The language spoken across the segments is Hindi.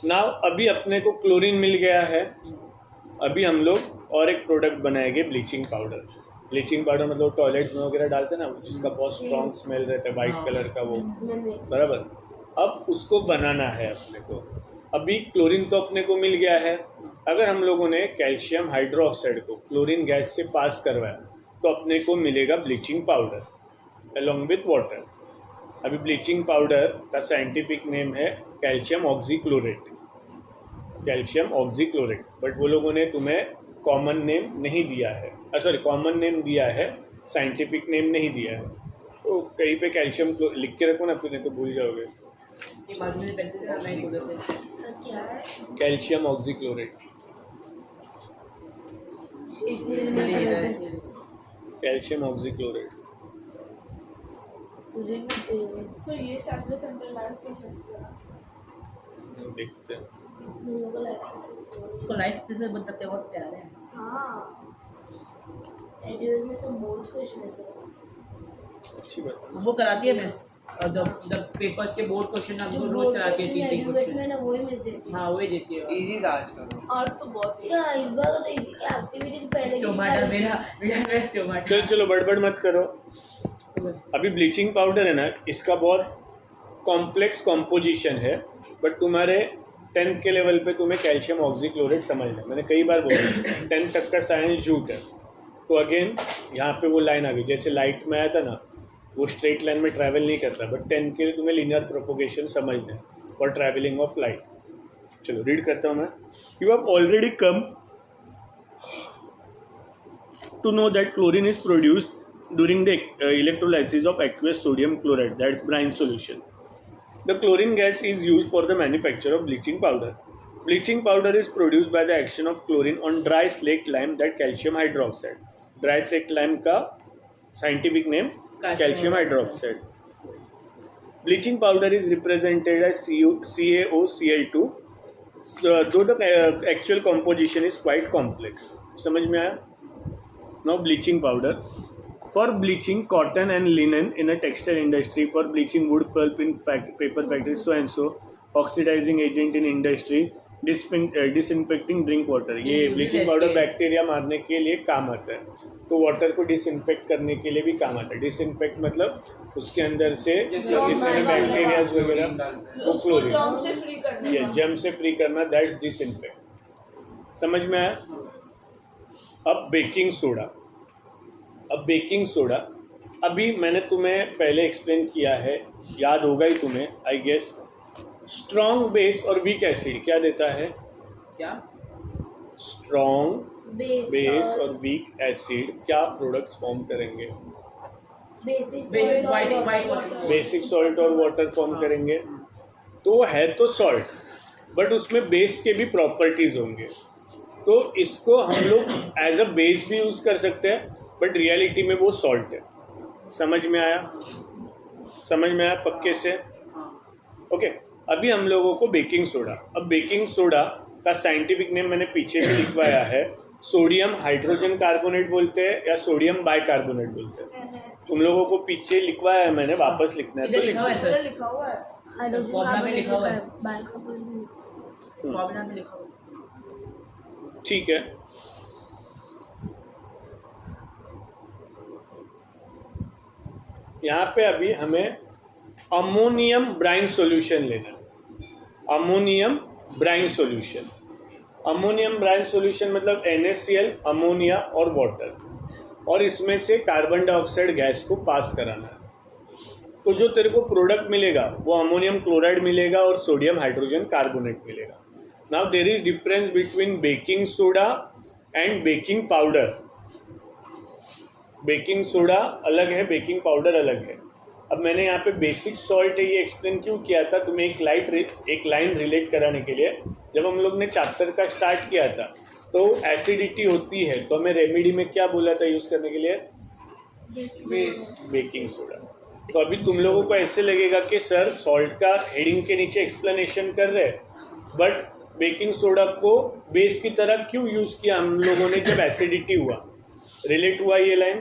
नाउ अभी अपने को क्लोरीन मिल गया है, अभी हम लोग और एक प्रोडक्ट बनाएंगे, ब्लीचिंग पाउडर। ब्लीचिंग पाउडर मतलब टॉयलेट्स में वगैरह डालते हैं ना, जिसका बहुत स्ट्रॉन्ग स्मेल रहता है, वाइट कलर का वो, बराबर। अब उसको बनाना है अपने को। अभी क्लोरीन तो अपने को मिल गया है, अगर हम लोगों ने कैल्शियम हाइड्रोक्साइड को क्लोरीन गैस से पास करवाया तो अपने को मिलेगा bleaching powder along with water. अभी ब्लीचिंग पाउडर का साइंटिफिक नेम है कैल्शियम ऑक्सीक्लोरेट, कैल्शियम ऑक्सीक्लोरेट, बट वो लोगों ने तुम्हें कॉमन नेम नहीं दिया है, सॉरी कॉमन नेम दिया है, साइंटिफिक नेम नहीं दिया है। तो कहीं पे कैल्शियम लिख के रखो ना, फिर नहीं तो भूल जाओगे। Calcium ऑक्सीक्लोरेट, calcium ऑक्सीक्लोरेट। सो ये शायद सेंट्रल लाइट कैसे देखते हैं। उसको लाइफ से बताते हैं, बहुत प्यारे हैं। हाँ एडुएट में सब बोर्ड्स क्वेश्चन है सर, अच्छी बात है। वो कराती है मिस, द पेपर्स के बोर्ड क्वेश्चन हमको रोज कराती है, 3 एडुएट में क्वेश्चन। ना वही मिस देती है। हाँ वही देती है। इजी था आज का। और तो बहुत ही या इस बार तो इसी की एक्टिविटी पहले की टमाटर सारी मेरा मेरा टमाटर। चलो बड़बड़ मत करो। अभी ब्लीचिंग पाउडर है ना, इसका बहुत कॉम्प्लेक्स कॉम्पोजिशन है, बट तुम्हारे 10th के लेवल पे तुम्हें कैल्शियम ऑक्सीक्लोरेट समझना है। मैंने कई बार बोला 10th तक का साइंस झूठ है। तो अगेन यहाँ पे वो लाइन आ गई, जैसे लाइट में आया था ना, वो स्ट्रेट लाइन में ट्रैवल नहीं करता, बट 10th के लिए तुम्हें लीनियर प्रोपोगेशन समझना है फॉर ट्रैवलिंग ऑफ लाइट। चलो रीड करता हूँ मैं। You have already come to know that chlorine is produced during the electrolysis of aqueous sodium chloride, that's brine solution. The chlorine gas is used for the manufacture of bleaching powder. Bleaching powder is produced by the action of chlorine on dry slaked lime, that calcium hydroxide. Dry slaked lime का scientific name calcium hydroxide. Bleaching powder is represented as CaOCl2, though the actual composition is quite complex. समझ में आया? Now bleaching powder. For bleaching cotton and linen in a textile industry, for bleaching wood pulp in paper factory, so and so, oxidizing agent in industry, disinfecting drink water. ये ब्लीचिंग पाउडर बैक्टीरिया मारने के लिए काम आता है, तो वाटर को डिसइंफेक्ट करने के लिए भी काम आता है। डिसइंफेक्ट मतलब उसके अंदर से जितने बैक्टीरिया वगैरह वो क्लोरीन, जर्म से फ्री करना। ये जर्म से फ्री करना, दैट्स डिसइंफेक्ट। समझ में आया? अब बेकिंग सोडा। अब बेकिंग सोडा, अभी मैंने तुम्हें पहले एक्सप्लेन किया है, याद होगा ही तुम्हें आई गेस। स्ट्रॉन्ग बेस और वीक एसिड क्या देता है? क्या? स्ट्रॉन्ग बेस और वीक एसिड क्या प्रोडक्ट्स फॉर्म करेंगे? बेसिक सॉल्ट और वाटर फॉर्म करेंगे। तो वो है तो सॉल्ट, बट उसमें बेस के भी प्रॉपर्टीज होंगे, तो इसको हम लोग एज अ बेस भी यूज़ कर सकते हैं, बट रियलिटी में वो सॉल्ट है। समझ में आया? समझ में आया पक्के से? ओके। अभी हम लोगों को बेकिंग सोडा। अब बेकिंग सोडा का साइंटिफिक नेम मैंने पीछे भी लिखवाया है, सोडियम हाइड्रोजन कार्बोनेट बोलते हैं या सोडियम बाइकार्बोनेट बोलते हैं। तुम लोगों को पीछे लिखवाया है मैंने, वापस लिखना है तो लिखा हुआ है सर, लिखा हुआ है। फॉर्मूला में लिखा हुआ है, बाइकार्बोनेट। फॉर्मूला में लिखा हुआ है। ठीक है। यहाँ पे अभी हमें अमोनियम ब्राइन सॉल्यूशन लेना है। Ammonium brine solution, ammonium brine solution मतलब NaCl, अमोनिया और वाटर, और इसमें से कार्बन डाइऑक्साइड गैस को पास कराना है। तो जो तेरे को प्रोडक्ट मिलेगा वो अमोनियम क्लोराइड मिलेगा और सोडियम हाइड्रोजन कार्बोनेट मिलेगा। Now there is difference between baking soda and baking powder. Baking soda अलग है, बेकिंग पाउडर अलग है। अब मैंने यहाँ पे बेसिक सॉल्ट है ये एक्सप्लेन क्यों किया था, तुम्हें एक लाइन रिलेट कराने के लिए। जब हम लोग ने चैप्टर का स्टार्ट किया था तो एसिडिटी होती है, तो हमें रेमेडी में क्या बोला था यूज़ करने के लिए? Baking soda. तो अभी तुम लोगों को ऐसे लगेगा कि सर सॉल्ट का हेडिंग के नीचे एक्सप्लेनेशन कर रहे, बट बेकिंग सोडा को बेस की तरह क्यों यूज़ किया हम लोगों ने जब एसिडिटी हुआ? रिलेट हुआ ये लाइन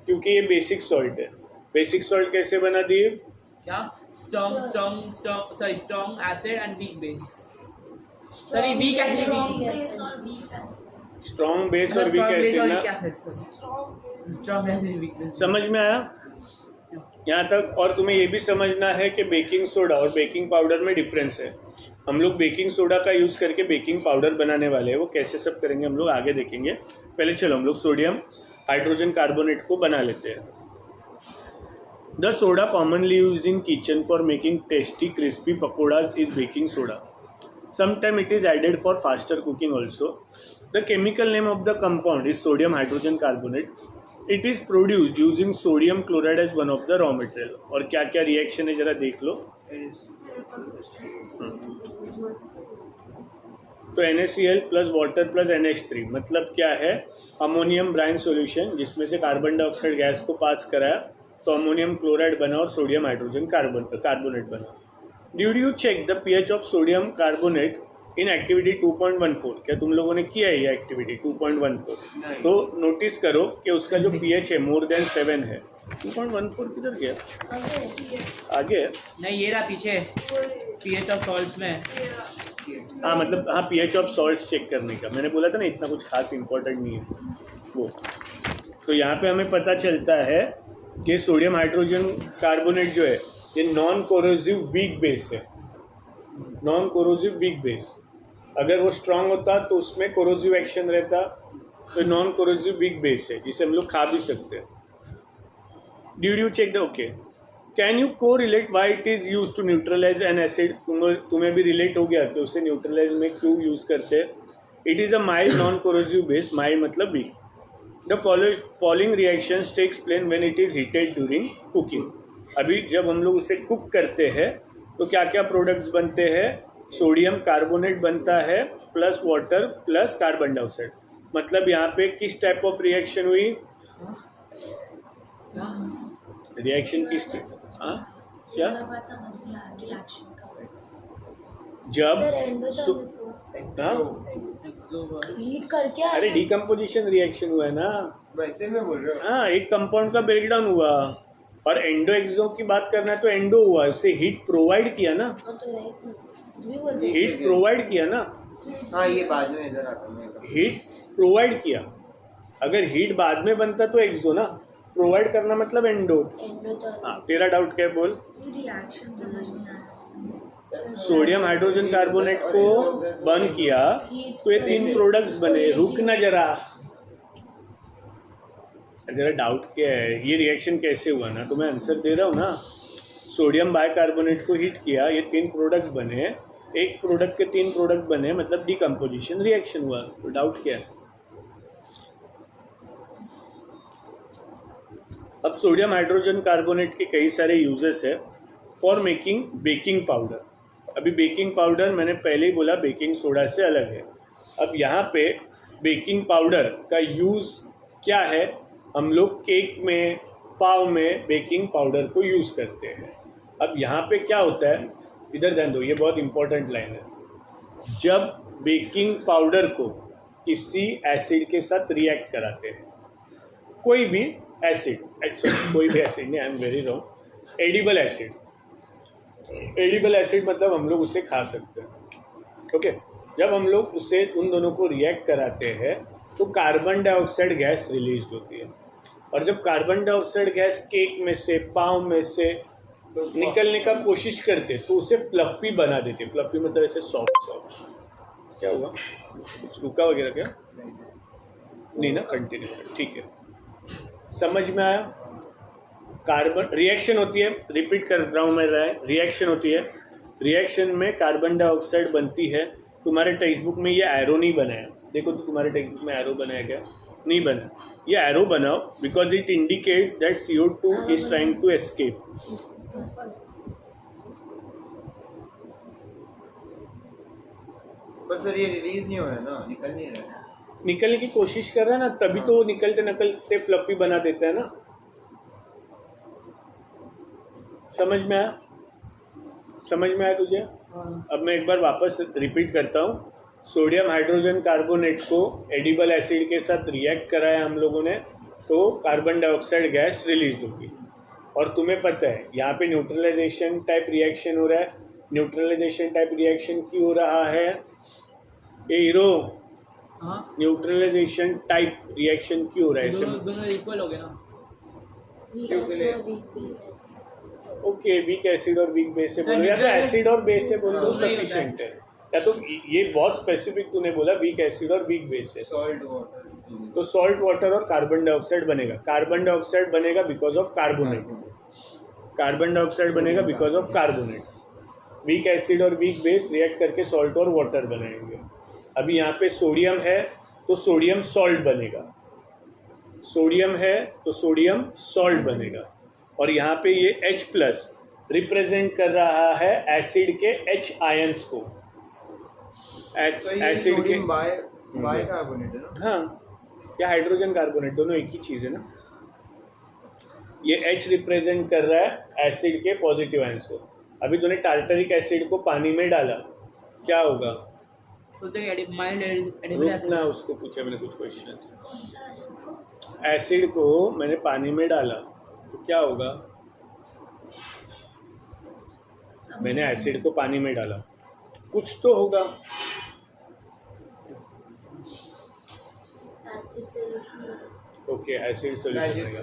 क्योंकि ये बेसिक सॉल्ट है। बेसिक सॉल्ट कैसे बना दिए? क्या? Strong acid and weak base. Sir ये weak acid Strong weak base और weak acid. स्ट्रॉन्ग बेस और वीक एसिड ना, स्ट्रॉन्ग एसिड वीक। समझ में आया यहाँ तक। और तुम्हें ये भी समझना है कि बेकिंग सोडा और बेकिंग पाउडर में डिफरेंस है। हम लोग बेकिंग सोडा का यूज़ करके बेकिंग पाउडर बनाने वाले हैं, वो कैसे सब करेंगे हम लोग आगे देखेंगे। पहले चलो हम लोग सोडियम हाइड्रोजन कार्बोनेट को बना लेते हैं। The soda commonly used in kitchen for making tasty crispy pakodas is baking soda. Sometimes it is added for faster cooking also. The chemical name of the compound is sodium hydrogen carbonate. It is produced using sodium chloride as one of the raw material. और क्या क्या रिएक्शन है जरा देख लो। तो NaCl plus water plus NH3 मतलब क्या है, अमोनियम ब्राइन सॉल्यूशन जिसमें से कार्बन डाइऑक्साइड गैस को पास कराया तो अमोनियम क्लोराइड बना और सोडियम हाइड्रोजन कार्बोनेट बना। Did you check the pH of sodium carbonate in activity 2.14? क्या तुम लोगों ने किया है ये एक्टिविटी 2.14? तो नोटिस करो कि उसका जो pH है मोर देन 7 है। 2.14 किधर गया? आगे है? नहीं ये रहा पीछे पीएच ऑफ सॉल्ट्स में। हाँ मतलब हाँ pH ऑफ सॉल्ट्स चेक करने का मैंने बोला था ना, इतना कुछ खास इंपॉर्टेंट नहीं है वो। तो यहाँ पे हमें पता चलता है कि सोडियम हाइड्रोजन कार्बोनेट जो है ये नॉन कोरोसिव वीक बेस है। नॉन कोरोसिव वीक बेस, अगर वो स्ट्रांग होता तो उसमें कोरोसिव एक्शन रहता, तो नॉन कोरोसिव वीक बेस है जिसे हम लोग खा भी सकते हैं। Did you check the okay, can you correlate why it is use to neutralize an acid? तुम्हें भी रिलेट हो गया कि उसे न्यूट्रलाइज में क्यों यूज़ करते हैं। It is a mild non corrosive base, mild मतलब weak. The following reactions takes place when it is heated during cooking. अभी जब हम लोग उसे कुक करते हैं तो क्या क्या प्रोडक्ट्स बनते हैं, सोडियम कार्बोनेट बनता है plus water plus carbon dioxide. मतलब यहाँ पे किस टाइप ऑफ रिएक्शन हुई, रिएक्शन किस टाइप, हाँ क्या जब हीट करके अरे डिकम्पोजिशन रिएक्शन हुआ है ना, वैसे मैं बोल रहा हूँ। हाँ एक कंपाउंड का ब्रेकडाउन हुआ और एंडो एक्सो की बात करना है तो एंडो हुआ, उससे हीट प्रोवाइड किया ना, हीट प्रोवाइड किया ना। हाँ ये बाद में इधर आता मैं। हीट प्रोवाइड किया, अगर हीट बाद में बनता तो एक्सो ना, प्रोवाइड करना मतलब एंडो। हाँ तेरा डाउट क्या है बोल। सोडियम हाइड्रोजन कार्बोनेट को बर्न किया तो ये 3 प्रोडक्ट्स बने। रुकना जरा डाउट क्या है, ये रिएक्शन कैसे हुआ ना, तो मैं आंसर दे रहा हूँ ना। सोडियम बाइकार्बोनेट को हीट किया, ये 3 प्रोडक्ट्स बने, एक प्रोडक्ट के 3 प्रोडक्ट बने मतलब डिकम्पोजिशन रिएक्शन हुआ। तो डाउट क्या है। अब सोडियम हाइड्रोजन कार्बोनेट के कई सारे यूजेस है फॉर मेकिंग बेकिंग पाउडर। अभी बेकिंग पाउडर मैंने पहले ही बोला बेकिंग सोडा से अलग है। अब यहाँ पे बेकिंग पाउडर का यूज़ क्या है, हम लोग केक में पाव में बेकिंग पाउडर को यूज़ करते हैं। अब यहाँ पे क्या होता है, इधर ध्यान दो, ये बहुत इंपॉर्टेंट लाइन है। जब बेकिंग पाउडर को किसी एसिड के साथ रिएक्ट कराते हैं, कोई भी एसिड, एक्चुअली कोई भी एसिड नहीं, I am very wrong, edible acid. Edible acid मतलब हम लोग उसे खा सकते हैं। ओके, जब हम लोग उसे उन दोनों को रिएक्ट कराते हैं तो कार्बन डाइऑक्साइड गैस रिलीज होती है, और जब कार्बन डाइऑक्साइड गैस केक में से पाव में से निकलने का कोशिश करते तो उसे फ्लफी बना देते। फ्लफी मतलब ऐसे सॉफ्ट सॉफ्ट। क्या हुआ, कुछ रुका वगैरह क्या नहीं ना, कंटिन्यू, ठीक है, समझ में आया। कार्बन रिएक्शन होती है, रिपीट कर रहा हूँ मैं, रिएक्शन होती है, रिएक्शन में कार्बन डाइऑक्साइड बनती है। तुम्हारे टेक्स्ट बुक में ये एरो नहीं बनाया, देखो तो तुम्हारे टेक्स्ट बुक में एरो बनाया क्या, नहीं बना। ये एरो बनाओ because it indicates that CO2 is trying to escape. पर सर ये रिलीज नहीं हो रहा ना, निकल नहीं रहा। निकलने की कोशिश कर रहा है ना, तभी तो निकलते निकलते फ्लफी बना देता है ना। समझ में आया, समझ में आया तुझे। अब मैं एक बार वापस रिपीट करता हूँ। सोडियम हाइड्रोजन कार्बोनेट को एडिबल एसिड के साथ रिएक्ट कराया हम लोगों ने तो कार्बन डाइऑक्साइड गैस रिलीज होगी। और तुम्हें पता है यहाँ पे न्यूट्रलाइजेशन टाइप रिएक्शन हो रहा है। न्यूट्रलाइजेशन टाइप रिएक्शन क्यों हो रहा है, ये हीरो हाँ न्यूट्रलाइजेशन टाइप रिएक्शन क्यों हो रहा है ऐसे? दोनों दोनों इक्वल हो गए ना। वीक क्यों के लिए? एसिड और weak base. Okay, week acid और वीक बेस से सर, बोलो या तो neutral- एसिड और बेस से बोलो तो दोनों ही होता है। सफिशिएंट है, या तो ये बहुत स्पेसिफिक तूने बोला वीक एसिड और वीक बेस है, सॉल्ट वाटर तो सॉल्ट वाटर और कार्बन डाइऑक्साइड बनेगा। कार्बन डाइऑक्साइड बनेगा because of carbonate, carbon dioxide बनेगा because of carbonate. Weak acid और वीक बेस रिएक्ट करके सॉल्ट और वाटर बनाएंगे। अभी यहाँ पे सोडियम है तो सोडियम सॉल्ट बनेगा, सोडियम है तो सोडियम सॉल्ट बनेगा, और यहाँ पे ये H प्लस रिप्रेजेंट कर रहा है एसिड के H आयंस को। तो ये एसिड के सोडियम बाय कार्बोनेट है ना? हाँ, या हाइड्रोजन कार्बोनेट, दोनों एक ही चीज़ है ना। ये H रिप्रेजेंट कर रहा है एसिड के पॉजिटिव आयंस को। अभी तूने टार्टरिक एसिड को पानी में डाला, क्या होगा? सोचते माइल्ड एडिबल रुक एसिड। ना, उसको पूछा मैंने कुछ क्वेश्चन। कौन सा एसिड को? एसिड को मैंने पानी में डाला तो क्या होगा? मैंने एसिड को पानी में डाला, कुछ तो होगा। Acid solution. Okay, acid solution बनेगा।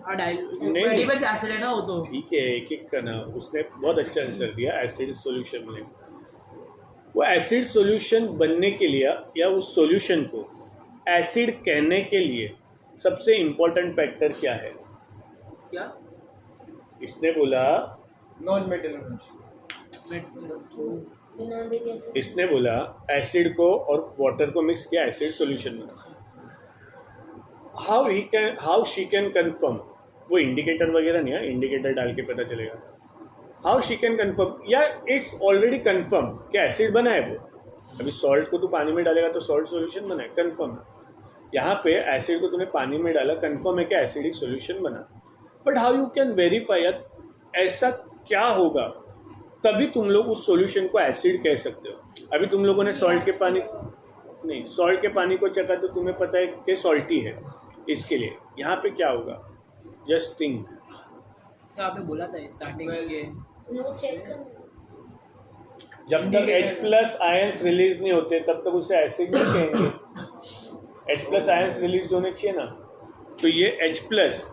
हाँ नहीं। एडिबल एसिड है ना वो तो। ठीक है, एक एक का ना, उसने बहुत अच्छा आंसर दिया, एसिड सॉल्यूशन बनेगा। वो एसिड सॉल्यूशन बनने के लिए या उस सॉल्यूशन को एसिड कहने के लिए सबसे इम्पोर्टेंट फैक्टर क्या है? क्या? इसने बोला, नॉन मेटल होना चाहिए। बिना भी कैसे? इसने बोला एसिड को और वाटर को मिक्स किया, एसिड सॉल्यूशन बना। How she can confirm? वो इंडिकेटर वगैरह नहीं है, इंडिकेटर डाल के पता चलेगा। हाउ शी कैन कंफर्म, या इट्स ऑलरेडी कंफर्म कि एसिड बना है वो। अभी सॉल्ट को तू पानी में डालेगा तो सॉल्ट सॉल्यूशन बना है, कंफर्म है। यहाँ पे एसिड को तूने पानी में डाला, कंफर्म है कि एसिडिक सॉल्यूशन बना। But how you can verify, ऐसा क्या होगा तभी तुम लोग उस सॉल्यूशन को एसिड कह सकते हो। अभी तुम लोगों ने सॉल्ट के पानी नहीं, सॉल्ट के पानी को चखा तो तुम्हें पता है कि सॉल्टी है, इसके लिए यहाँ पे क्या होगा? Just think. तो आपने बोला था स्टार्टिंग में ये नो चेक कर। जब तक H प्लस आयंस रिलीज नहीं होते तब तक उसे एसिड नहीं कहेंगे। H प्लस आयंस रिलीज होने चाहिए ना। तो ये H प्लस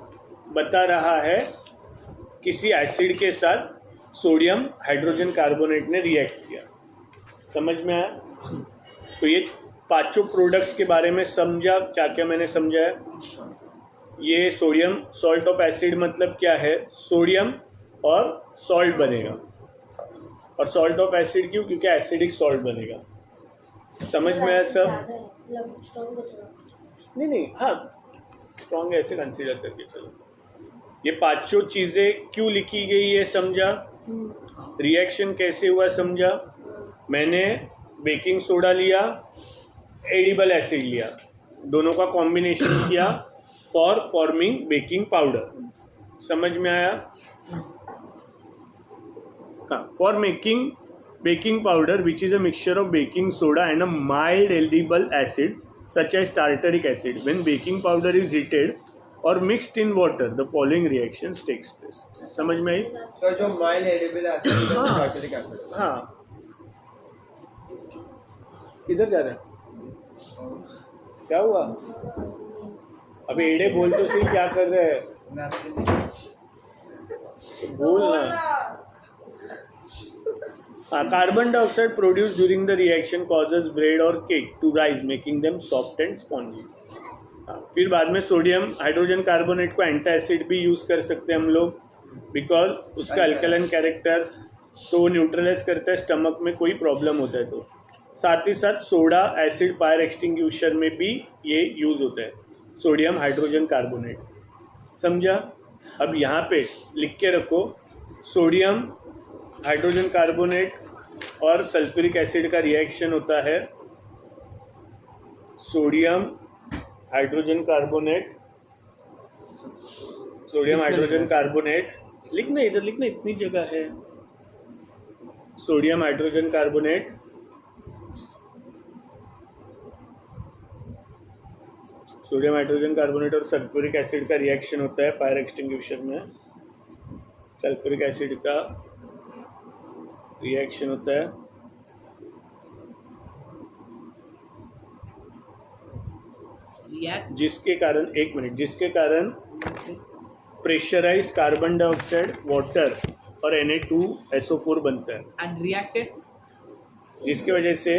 बता रहा है किसी एसिड के साथ सोडियम हाइड्रोजन कार्बोनेट ने रिएक्ट किया। समझ में आया? तो ये पांचों प्रोडक्ट्स के बारे में समझा, क्या क्या मैंने समझा है। ये सोडियम सॉल्ट ऑफ एसिड मतलब क्या है? सोडियम और सॉल्ट बनेगा, और सॉल्ट ऑफ एसिड क्यों? क्योंकि एसिडिक सॉल्ट बनेगा। समझ में आया सब? मतलब स्ट्रॉन्ग होता है। नहीं, हाँ, स्ट्रॉन्ग ऐसे कंसीडर करके चलो। ये पांचों चीज़ें क्यों लिखी गई है समझा, रिएक्शन कैसे हुआ समझा। मैंने बेकिंग सोडा लिया, एडिबल एसिड लिया, दोनों का कॉम्बिनेशन किया फॉर फॉर्मिंग बेकिंग पाउडर। समझ में आया? For making baking powder, which is a mixture of baking soda and a mild edible acid such as tartaric acid. When baking powder is heated or mixed in water, the following reactions takes place. समझ में आई? सर जो माइल्ड एडिबल एसिड है हाँ। Tartaric acid. हाँ, किधर जा रहा है? क्या हुआ? अबे एड़े बोल तो सही, क्या कर रहे हैं? बोल ना। Carbon dioxide produced during the reaction causes bread or cake to rise, making them soft and spongy. फिर बाद में सोडियम हाइड्रोजन कार्बोनेट को एंटी एसिड भी यूज़ कर सकते हैं हम लोग, बिकॉज उसका अल्कलाइन कैरेक्टर तो न्यूट्रलाइज करता है स्टमक में कोई प्रॉब्लम होता है तो। साथ ही साथ सोडा एसिड फायर एक्सटिंग्विशर में भी ये यूज़ होता है, सोडियम हाइड्रोजन कार्बोनेट। समझा? अब यहाँ पे लिख के रखो, सोडियम हाइड्रोजन कार्बोनेट और सल्फ्यूरिक एसिड का रिएक्शन होता है, sodium hydrogen carbonate, sodium hydrogen carbonate लिखना, इधर लिखना, इतनी जगह है। Sodium hydrogen carbonate, sodium hydrogen carbonate और सल्फ्यूरिक एसिड का रिएक्शन होता है फायर एक्सटिंग्विशर में। सल्फ्यूरिक एसिड का रिएक्शन होता है रिएक्ट जिसके कारण, एक मिनट, जिसके कारण प्रेशराइज्ड कार्बन डाइऑक्साइड, वाटर और Na2SO4 बनता है, एंड रिएक्टेड जिसकी वजह से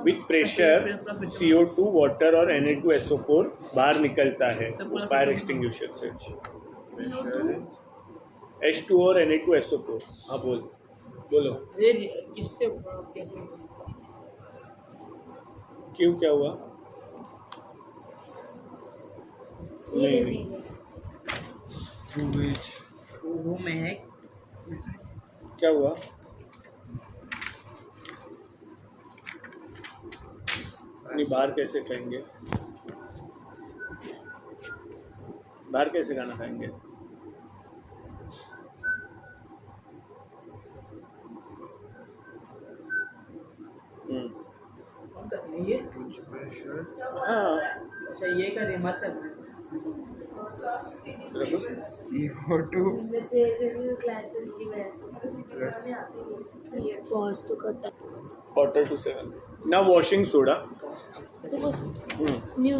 विथ प्रेशर CO2, वाटर और Na2SO4 बाहर निकलता है फायर एक्सटिंग्विशर से। H2 और Na2SO4। हाँ बोलो ये किससे कैसे क्यों, क्या हुआ? ये नहीं, नहीं Through which वो में है क्या हुआ? नहीं, बाहर कैसे खाएंगे? बाहर कैसे खाना खाएंगे? कौन कर रही है ये? which pressure हाँ, अच्छा ये कर रही है, मत करना रखो। CO2 मैं तो ऐसे भी क्लास में सीधी में plus पॉज तो करता 4:45 now washing soda। देखो हम्म न्यू